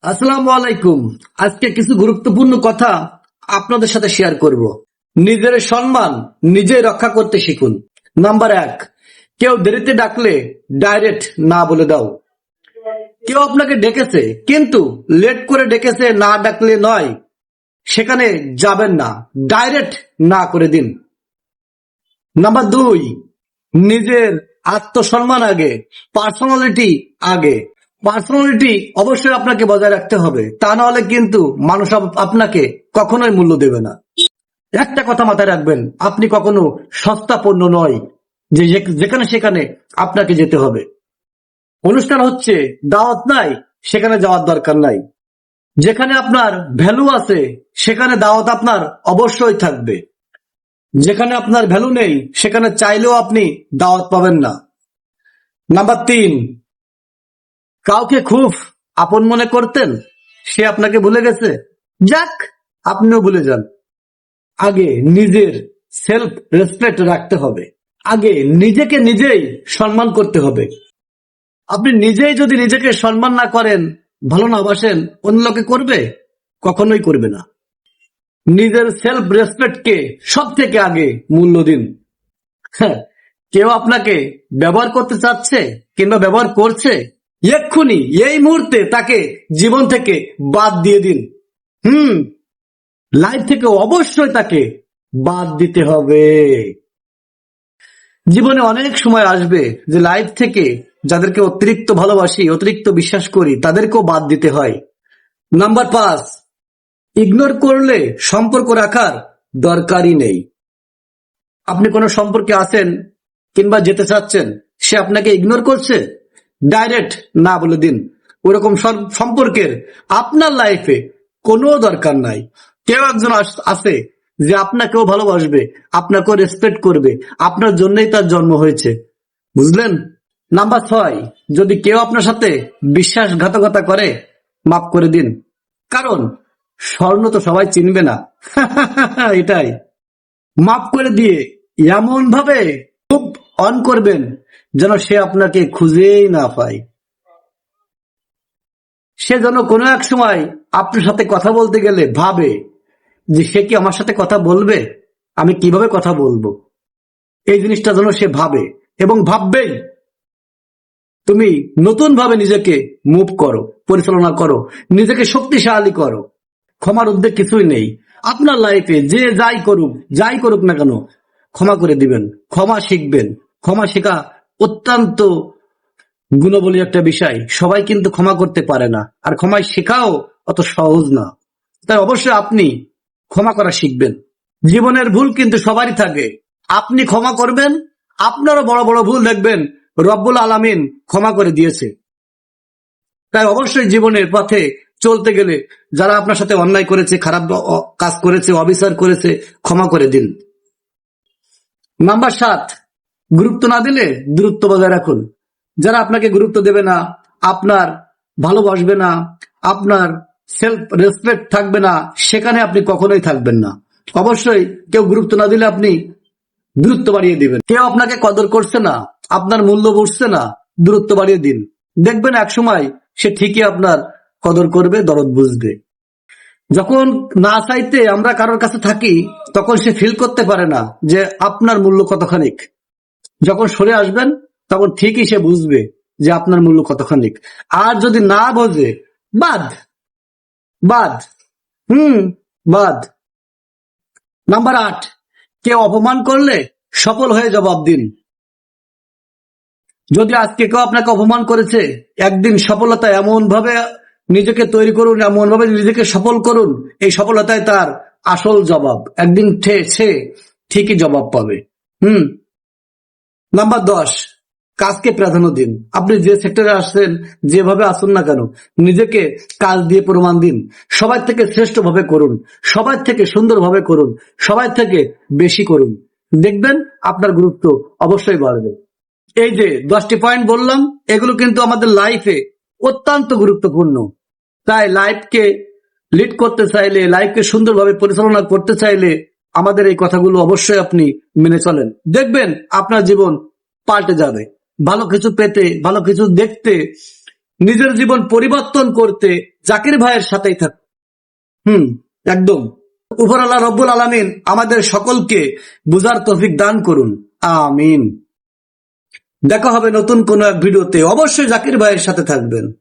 আসসালামু আলাইকুম। আজকে কিছু গুরুত্বপূর্ণ কথা আপনাদের সাথে শেয়ার করব। নিজের সম্মান নিজে রক্ষা করতে শিখুন। নাম্বার 1, কেউ দেরিতে ডাকলে ডাইরেক্ট না বলে দাও। কেউ আপনাকে ডেকেছে কিন্তু লেট করে ডেকেছে, না ডাকলে নয়, সেখানে যাবেন না, ডাইরেক্ট না করে দিন। নাম্বার 2, নিজের আত্মসম্মান আগে, পার্সোনালিটি আগে। পার্সোনালিটি অবশ্যই আপনাকে বজায় রাখতে হবে, তা না হলে কিন্তু মানুষ আপনাকে কখনোই মূল্য দেবে না। একটা কথা মাথায় রাখবেন, আপনি কখনো সস্তা পণ্য নয় যে যেখানে সেখানে আপনাকে যেতে হবে। অনুষ্ঠান হচ্ছে, দাওয়াত নাই, সেখানে যাওয়ার দরকার নাই। যেখানে আপনার ভ্যালু আছে সেখানে দাওয়াত আপনার অবশ্যই থাকবে। যেখানে আপনার ভ্যালু নেই সেখানে চাইলেও আপনি দাওয়াত পাবেন না। নাম্বার 3, কাউকে খুব আপন মনে করতেন, সে আপনাকে ভুলে গেছে, যাক, আপনিও ভুলে যান। আগে নিজের সেলফ রেসপেক্ট রাখতে হবে। আগে নিজেকে নিজেই সম্মান করতে হবে। আপনি নিজেই যদি নিজেকে সম্মান না করেন, ভালো না বাসেন, অন্য লোকে করবে? কখনোই করবে না। নিজের সেলফ রেসপেক্টকে সব থেকে আগে মূল্য দিন। হ্যাঁ, কেউ আপনাকে ব্যবহার করতে চাচ্ছে কিংবা ব্যবহার করছে, এক্ষুনি এই মুহূর্তে তাকে জীবন থেকে বাদ দিয়ে দিন। লাইফ থেকে অবশ্যই তাকে বাদ দিতে হবে। জীবনে অনেক সময় আসবে যে লাইফ থেকে যাদেরকে অতিরিক্ত ভালোবাসি, অতিরিক্ত বিশ্বাস করি, তাদেরকেও বাদ দিতে হয়। নাম্বার 5, ইগনোর করলে সম্পর্ক রাখার দরকারই নেই। আপনি কোনো সম্পর্কে আছেন কিংবা যেতে চাচ্ছেন, সে আপনাকে ইগনোর করছে, ডাইরেক্ট না বলে দিন। ওরকম সম্পর্কের আপনার লাইফে কোনো দরকার নাই। কেউ একজন আছে যে আপনাকেও ভালোবাসবে, আপনাকেও রেসপেক্ট করবে, আপনার জন্যই তার জন্ম হয়েছে, বুঝলেন? নাম্বার 6, যদি কেউ আপনার সাথে বিশ্বাসঘাতকতা করে, মাফ করে দিন। কারণ স্বর্ণ তো সবাই চিনবে না। এটাই, মাফ করে দিয়ে এমন ভাবে খুব অন করবেন যেন সে আপনাকে খুঁজেই না পায়। সে যেন কোনো এক সময় আপনার সাথে কথা বলতে গেলে ভাবে যে সে কি আমার সাথে কথা বলবে, আমি কিভাবে কথা বলবো, এই জিনিসটা যেন সে ভাবে এবং ভাববেই। তুমি নতুন ভাবে নিজেকে মুভ করো, পরিচালনা করো, নিজেকে শক্তিশালী করো। ক্ষমার উদ্বেগ কিছুই নেই। আপনার লাইফে যে যাই করুক না কেন, ক্ষমা করে দিবেন, ক্ষমা শিখবেন। ক্ষমা শেখা অত্যন্ত গুণবলী একটা বিষয়। সবাই কিন্তু ক্ষমা করতে পারে না, আর ক্ষমা শেখাও অত সহজ না। তাই অবশ্যই আপনি ক্ষমা করা শিখবেন। জীবনের ভুল কিন্তু সবারই থাকে, আপনি ক্ষমা করবেন, আপনারও বড় বড় ভুল দেখবেন রব্বুল আলামিন ক্ষমা করে দিয়েছে। তাই অবশ্যই জীবনের পথে চলতে গেলে যারা আপনার সাথে অন্যায় করেছে, খারাপ কাজ করেছে, অবিচার করেছে, ক্ষমা করে দিন। নাম্বার 7, গুরুত্ব না দিলে দূরত্ব বজায় রাখুন। যারা আপনাকে গুরুত্ব দেবে না, আপনার ভালোবাসবে না, আপনার সেলফ রেসপেক্ট থাকবে না, সেখানে আপনি কখনোই থাকবেন না। অবশ্যই কেউ গুরুত্ব না দিলে আপনি দূরত্ব বাড়িয়ে দিবেন। কেউ আপনাকে কদর করছে না, আপনার মূল্য বুঝছে না, দূরত্ব বাড়িয়ে দিন। দেখবেন এক সময় সে ঠিকই আপনার কদর করবে, দরদ বুঝবে। যখন না চাইতে আমরা কারোর কাছে থাকি, তখন সে ফিল করতে পারে না যে আপনার মূল্য কতখানিক। যখন সরে আসবেন তখন ঠিকই সে বুঝবে যে আপনার মূল্য কতখানিক। আর যদি না বোঝে, বাদ বাদ বাদ। নাম্বার 8, কেউ অপমান করলে সফল হয়ে জবাব দিন। যদি আজকে কেউ আপনাকে অপমান করেছে, একদিন সফলতা এমন ভাবে নিজেকে তৈরি করুন, এমন ভাবে নিজেকে সফল করুন, এই সফলতায় তার আসল জবাব একদিন সে ঠিকই জবাব পাবে। নাম্বার 10, কাজকে প্রাধান্য দিন। আপনি যে সেক্টরে আসছেন, যেভাবে আসুন না কেন, নিজেকে কাজ দিয়ে প্রমাণ দিন। সবার থেকে শ্রেষ্ঠ ভাবে করুন, সবার থেকে সুন্দর ভাবে করুন, সবার থেকে বেশি করুন। দেখবেন আপনার গুরুত্ব অবশ্যই বাড়বে। এই যে 10টি পয়েন্ট বললাম, এগুলো কিন্তু আমাদের লাইফে অত্যন্ত গুরুত্বপূর্ণ। তাই লাইফকে লিড করতে চাইলে, লাইফকে সুন্দরভাবে পরিচালনা করতে চাইলে আমাদের এই কথাগুলো অবশ্যই আপনি মেনে চলেন। দেখবেন আপনার জীবন পাল্টে যাবে। ভালো কিছু পেতে, ভালো কিছু দেখতে নিজের জীবন পরিবর্তন করতে জাকির ভাইয়ের সাথেই থাক। একদম। উপরওয়ালা রব্বুল আলামিন আমাদের সকলকে বুঝার তৌফিক দান করুন, আমিন। দেখা হবে নতুন কোন এক ভিডিওতে। অবশ্যই জাকির ভাইয়ের সাথে থাকবেন।